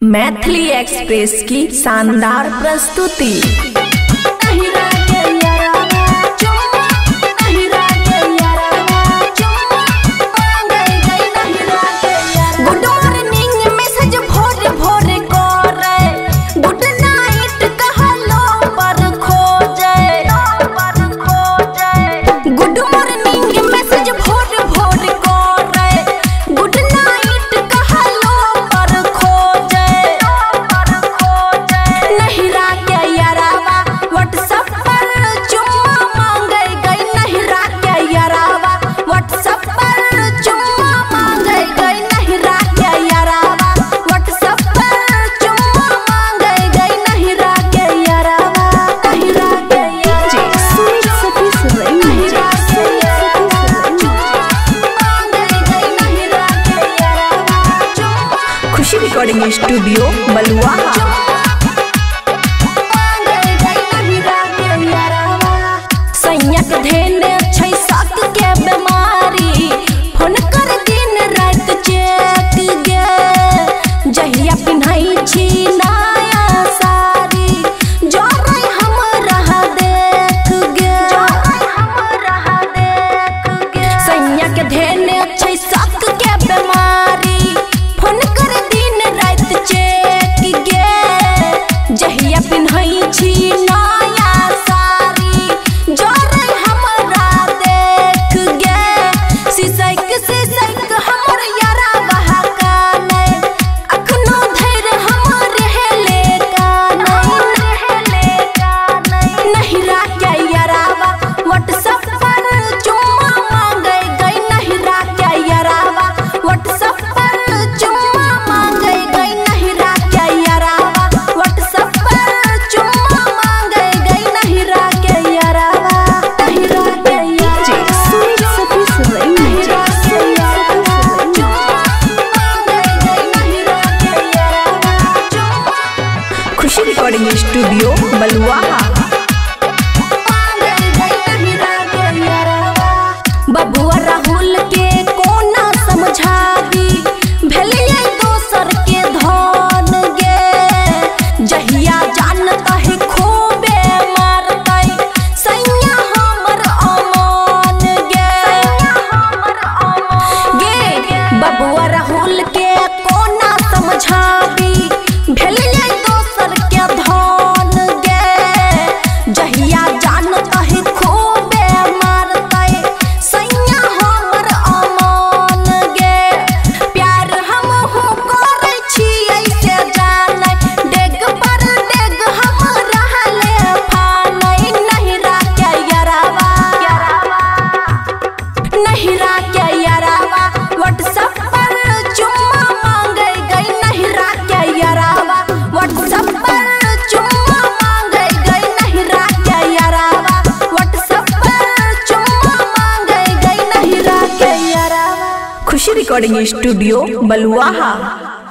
Maithili express की शानदार प्रस्तुति। खुशी रिकॉर्डिंग स्टूडियो बलुआ। संयक धेने छै सक के बीमारी, फोन कर दिन रात चेक गे। जहिया पिन्हई छी नया साड़ी, जोरै हम रहा देख गे। संयक धेने छै सक के बीमारी, फोन कर दिन रात चेक गे। जहिया पिन्हई छी नया साड़ी, जोरै हमरा देख गे। सिसैक हमर यारा बहाका नै, अखनो धैर हमर हेले का नै। नहिरा के यारावा व्हाट्सएप पर चुम्मा मांगे गई। नहिरा के यारावा व्हाट्सएप पर चुम्मा मांगे गई। नहिरा के यारावा व्हाट्सएप पर चुम्मा मांगे गई। नहिरा के यारावा नहिरा के यारावा सुन सभी सुन नहिरा के यारावा चुम्मा मांगे गई। नहिरा के यारावा खुशी रिकॉर्डिंग स्टूडियो बलुआ। बबुआ राहुल के कोना समझाबी, भेलिए दोसर के धन गे। जहिया जानता है खूबे मारतै, सैया हमर अमान गे। बबुआ राहुल के कोना समझाबी, भेलिए दोसर के धन गे। जहिया जानता है खूबे मारतै, सैया हमर अमान गे। प्यार हमहु करै छियै से जानै, डेग पर डेग हम रहले फानै। नहिरा के यारावा नहिरा के यारावा व्हाट्सएप पर चुम्मा मांगे गई। नहिरा के यारावा व्हाट्सएप पर चुम्मा मांगे गई। नहिरा के यारावा व्हाट्सएप पर चुम्मा मांगे गई। नहिरा के यारावा खुशी रिकॉर्डिंग स्टूडियो बलुआ।